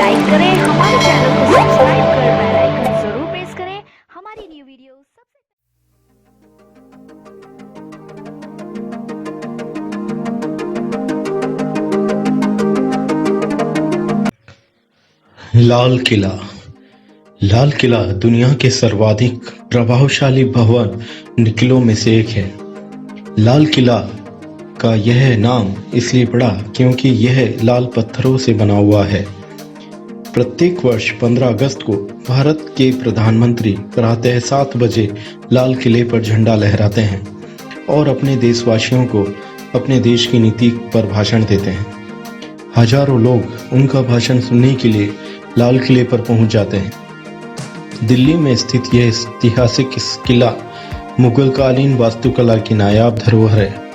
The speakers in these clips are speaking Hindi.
लाइक करें, हमारे चैनल को सब्सक्राइब कर बेल आइकन जरूर प्रेस करें हमारी न्यू वीडियो सबसे लाल किला। लाल किला दुनिया के सर्वाधिक प्रभावशाली भवन किलों में से एक है। लाल किला का यह नाम इसलिए पड़ा क्योंकि यह लाल पत्थरों से बना हुआ है। प्रत्येक वर्ष 15 अगस्त को भारत के प्रधानमंत्री प्रातः 7 बजे लाल किले पर झंडा लहराते हैं और अपने देशवासियों को अपने देश की नीति पर भाषण देते हैं। हजारों लोग उनका भाषण सुनने के लिए लाल किले पर पहुंच जाते हैं। दिल्ली में स्थित यह ऐतिहासिक किला मुगल कालीन वास्तुकला की नायाब धरोहर है।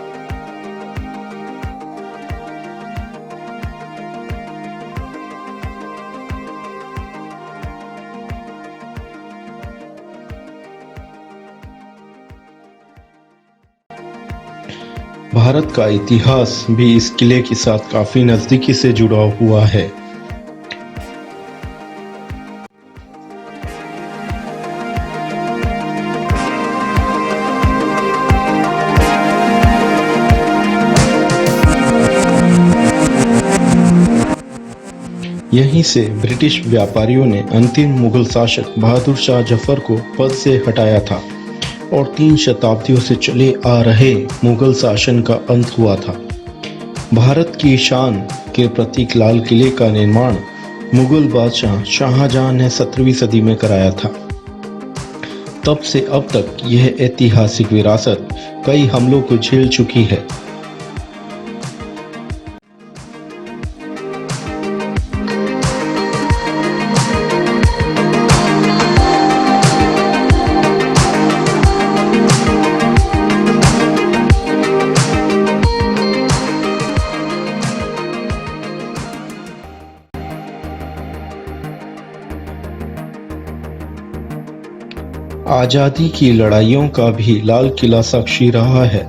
भारत का इतिहास भी इस किले के साथ काफी नजदीकी से जुड़ा हुआ है। यहीं से ब्रिटिश व्यापारियों ने अंतिम मुगल शासक बहादुर शाह जफर को पद से हटाया था और 3 शताब्दियों से चले आ रहे मुगल शासन का अंत हुआ था। भारत की शान के प्रतीक लाल किले का निर्माण मुगल बादशाह शाहजहां ने 17वीं सदी में कराया था। तब से अब तक यह ऐतिहासिक विरासत कई हमलों को झेल चुकी है। आजादी की लड़ाइयों का भी लाल किला साक्षी रहा है।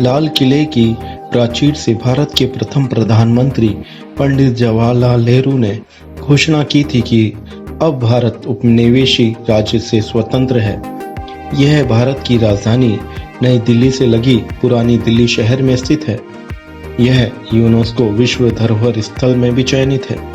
लाल किले की प्राचीर से भारत के प्रथम प्रधानमंत्री पंडित जवाहरलाल नेहरू ने घोषणा की थी कि अब भारत उपनिवेशी राज्य से स्वतंत्र है। यह भारत की राजधानी नई दिल्ली से लगी पुरानी दिल्ली शहर में स्थित है। यह यूनेस्को विश्व धरोहर स्थल में भी चयनित है।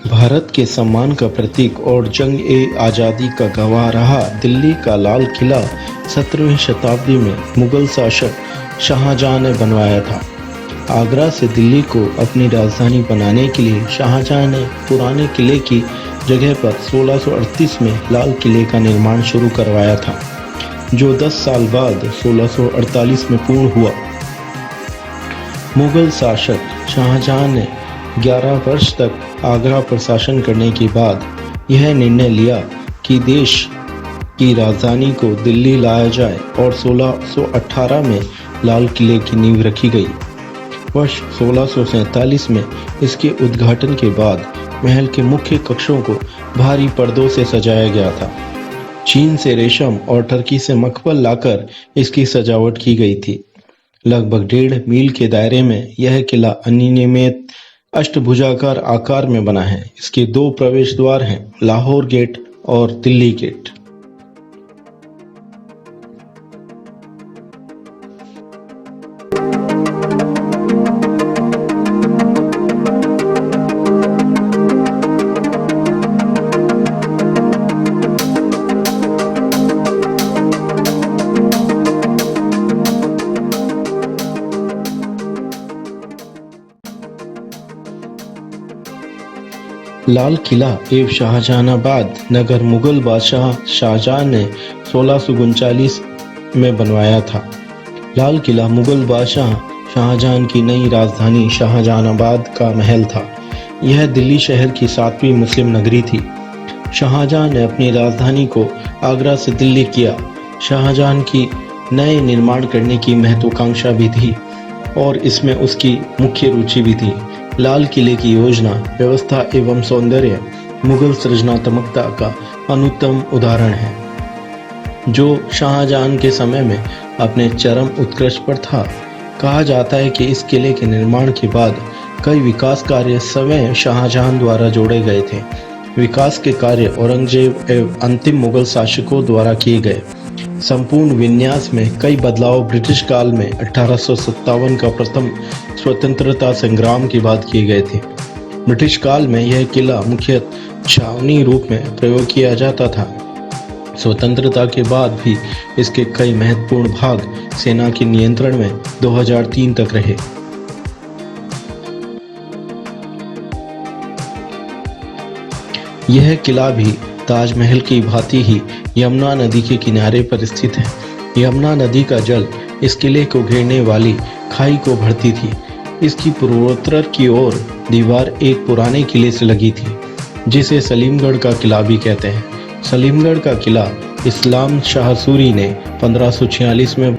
भारत के सम्मान का प्रतीक और जंग-ए-आजादी का गवाह रहा दिल्ली का लाल किला 17वीं शताब्दी में मुगल शासक शाहजहां ने बनवाया था। आगरा से दिल्ली को अपनी राजधानी बनाने के लिए शाहजहां ने पुराने किले की जगह पर 1638 में लाल किले का निर्माण शुरू करवाया था, जो 10 साल बाद 1648 में पूर्ण हुआ। मुगल शासक शाहजहां ने 11 वर्ष तक आगरा पर शासन करने के बाद यह निर्णय लिया कि देश की राजधानी को दिल्ली लाया जाए और 1618 में लाल किले की नींव रखी गई। वर्ष 1647 में इसके उद्घाटन के बाद महल के मुख्य कक्षों को भारी पर्दों से सजाया गया था। चीन से रेशम और टर्की से मखमल लाकर इसकी सजावट की गई थी। लगभग 1.5 मील के दायरे में यह किला अनियमित अष्टभुजाकार आकार में बना है। इसके 2 प्रवेश द्वार हैं, लाहौर गेट और दिल्ली गेट। लाल किला एवं शाहजहानाबाद नगर मुगल बादशाह शाहजहां ने 1639 में बनवाया था। लाल किला मुगल बादशाह शाहजहां की नई राजधानी शाहजहानाबाद का महल था। यह दिल्ली शहर की 7वीं मुस्लिम नगरी थी। शाहजहां ने अपनी राजधानी को आगरा से दिल्ली किया। शाहजहां की नए निर्माण करने की महत्वाकांक्षा भी थी और इसमें उसकी मुख्य रुचि भी थी। लाल किले की योजना, व्यवस्था एवं सौंदर्य मुगल सृजनात्मकता का अनुत्तम उदाहरण है, जो शाहजहां के समय में अपने चरम उत्कर्ष पर था। कहा जाता है कि इस किले के निर्माण के बाद कई विकास कार्य स्वयं शाहजहां द्वारा जोड़े गए थे। विकास के कार्य औरंगजेब एवं अंतिम मुगल शासकों द्वारा किए गए। संपूर्ण विन्यास में कई बदलाव ब्रिटिश काल में 1857 का प्रथम स्वतंत्रता संग्राम के बाद किए गए थे। ब्रिटिश काल में यह किला मुख्य छावनी रूप में प्रयोग किया जाता था। स्वतंत्रता के बाद भी इसके कई महत्वपूर्ण भाग सेना के नियंत्रण में 2003 तक रहे। यह किला भी ताजमहल की भांति ही यमुना नदी के किनारे पर स्थित है। यमुना नदी का जल इस किले को घेरने वाली खाई को भरती थी। इसकी पूर्वोत्तर की ओर दीवार एक पुराने किले से लगी थी, जिसे सलीमगढ़ का किला भी कहते हैं। सलीमगढ़ का किला इस्लाम शाह सूरी ने 1546 में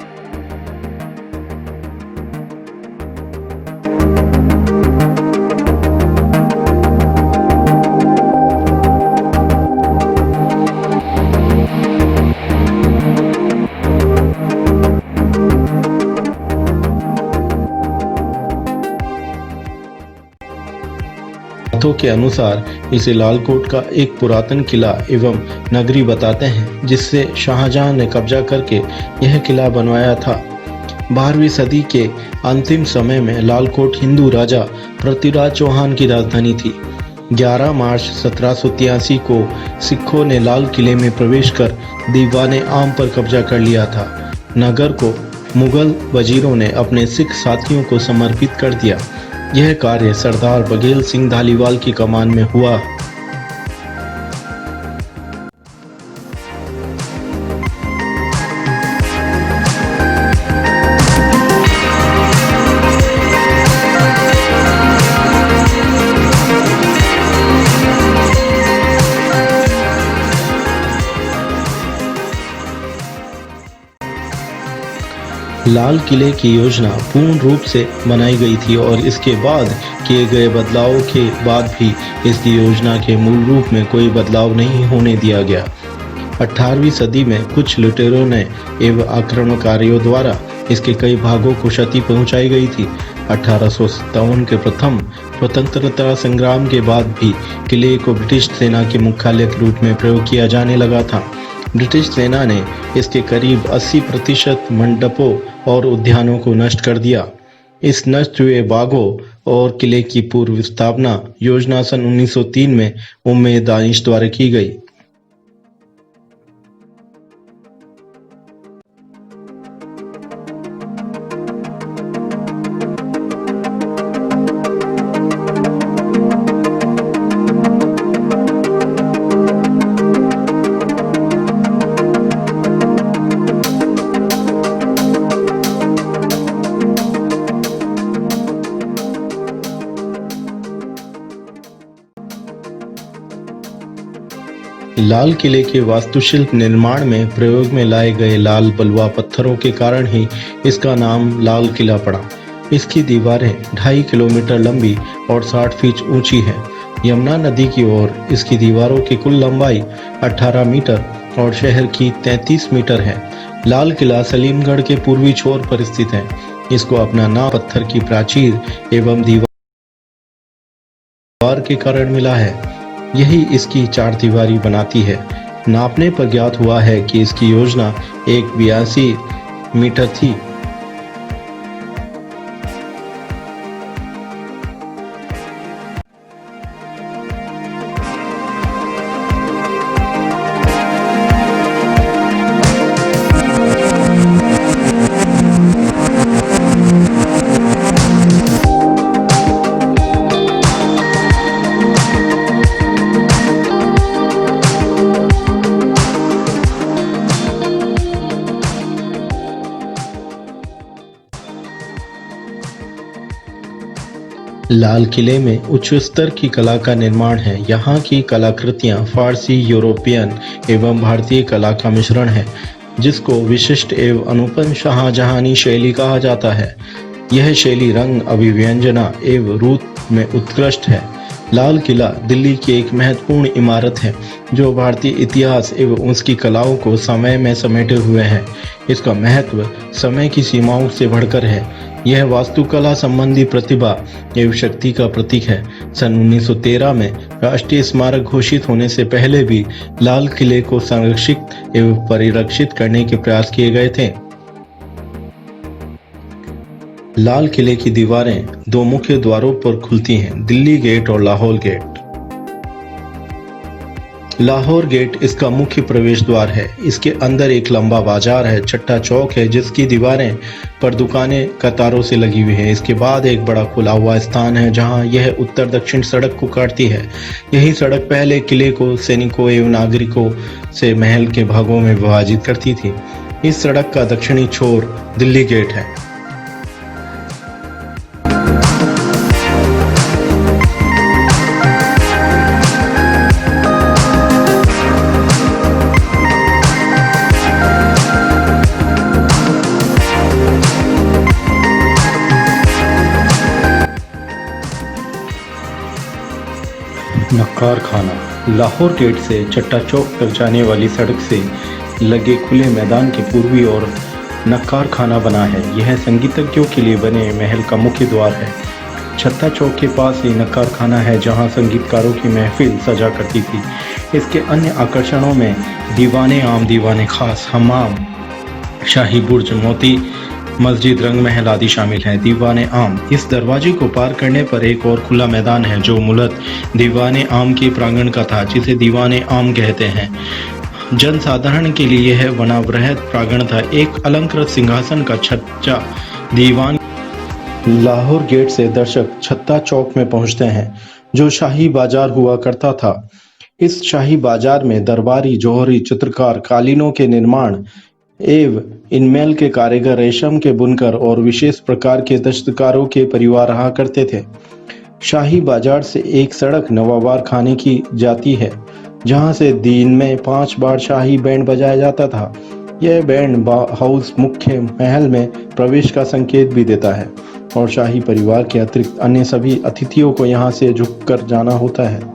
के अनुसार इसे लालकोट का एक पुरातन किला एवं नगरी बताते हैं, जिससे शाहजहां ने कब्जा करके यह किला बनवाया था। 12वीं सदी के अंतिम समय में लालकोट हिंदू राजा पृथ्वीराज चौहान की राजधानी थी। 11 मार्च 1783 को सिखों ने लाल किले में प्रवेश कर दीवाने आम पर कब्जा कर लिया था। नगर को मुगल वजीरों ने अपने सिख साथियों को समर्पित कर दिया। यह कार्य सरदार बघेल सिंह धालीवाल की कमान में हुआ। लाल किले की योजना पूर्ण रूप से बनाई गई थी और इसके बाद किए गए बदलावों के बाद भी इसकी योजना के मूल रूप में कोई बदलाव नहीं होने दिया गया। 18वीं सदी में कुछ लुटेरों ने एवं आक्रमणकारियों द्वारा इसके कई भागों को क्षति पहुंचाई गई थी। 1857 के प्रथम स्वतंत्रता संग्राम के बाद भी किले को ब्रिटिश सेना के मुख्यालय के रूप में प्रयोग किया जाने लगा था। ब्रिटिश सेना ने इसके करीब 80% मंडपों और उद्यानों को नष्ट कर दिया। इस नष्ट हुए बागों और किले की पूर्व स्थापना योजना सन 1903 में उम्मे दानिश द्वारा की गई। लाल किले के वास्तुशिल्प निर्माण में प्रयोग में लाए गए लाल बलुआ पत्थरों के कारण ही इसका नाम लाल किला पड़ा। इसकी दीवारें 2.5 किलोमीटर लंबी और 60 फीट ऊंची है। यमुना नदी की ओर इसकी दीवारों की कुल लंबाई 18 मीटर और शहर की 33 मीटर है। लाल किला सलीमगढ़ के पूर्वी छोर पर स्थित है। इसको अपना नाम पत्थर की प्राचीर एवं दीवार के कारण मिला है। यही इसकी चार दीवारी बनाती है। नापने पर ज्ञात हुआ है कि इसकी योजना 182 मीटर थी। लाल किले में उच्च स्तर की कला का निर्माण है। यहाँ की कलाकृतियाँ फारसी, यूरोपियन एवं भारतीय कला का मिश्रण है, जिसको विशिष्ट एवं अनुपम शाहजहानी शैली कहा जाता है। यह शैली रंग, अभिव्यंजना एवं रूप में उत्कृष्ट है। लाल किला दिल्ली की एक महत्वपूर्ण इमारत है, जो भारतीय इतिहास एवं उसकी कलाओं को समय में समेटे हुए है। इसका महत्व समय की सीमाओं से बढ़कर है। यह वास्तुकला संबंधी प्रतिभा एवं शक्ति का प्रतीक है। सन 1913 में राष्ट्रीय स्मारक घोषित होने से पहले भी लाल किले को संरक्षित एवं परिरक्षित करने के प्रयास किए गए थे। लाल किले की दीवारें दो मुख्य द्वारों पर खुलती हैं, दिल्ली गेट और लाहौर गेट। लाहौर गेट इसका मुख्य प्रवेश द्वार है। इसके अंदर एक लंबा बाजार है, चट्टा चौक है, जिसकी दीवारें पर दुकानें कतारों से लगी हुई है। इसके बाद एक बड़ा खुला हुआ स्थान है, जहां यह उत्तर दक्षिण सड़क को काटती है। यही सड़क पहले किले को सैनिकों एवं नागरिकों से महल के भागों में विभाजित करती थी। इस सड़क का दक्षिणी छोर दिल्ली गेट है। नक्कार खाना लाहौर गेट से चट्टा चौक तक जाने वाली सड़क से लगे खुले मैदान के पूर्वी ओर नक्कार खाना बना है। यह संगीतज्ञों के लिए बने महल का मुख्य द्वार है। चट्टा चौक के पास ही नक्कार खाना है, जहां संगीतकारों की महफिल सजा करती थी। इसके अन्य आकर्षणों में दीवाने आम, दीवाने खास, हमाम, शाही बुर्ज, मोती मस्जिद, रंग महल आदि शामिल हैं। दीवाने आम, इस दरवाजे को पार करने पर एक और खुला मैदान है, जो मूलतः दीवाने आम के प्रांगण का था, जिसे दीवाने आम कहते हैं। जनसाधारण के लिए यह बना बृहद प्रांगण था। एक अलंकृत सिंहासन का छज्जा दीवान। लाहौर गेट से दर्शक छत्ता चौक में पहुंचते हैं, जो शाही बाजार हुआ करता था। इस शाही बाजार में दरबारी, जौहरी, चित्रकार, कालीनों के निर्माण एवं इनमेल के कारीगर, रेशम के बुनकर और विशेष प्रकार के दस्तकारों के परिवार रहा करते थे। शाही बाजार से एक सड़क नवाबार खाने की जाती है, जहां से दिन में 5 बार शाही बैंड बजाया जाता था। यह बैंड हाउस मुख्य महल में प्रवेश का संकेत भी देता है और शाही परिवार के अतिरिक्त अन्य सभी अतिथियों को यहां से झुककर जाना होता है।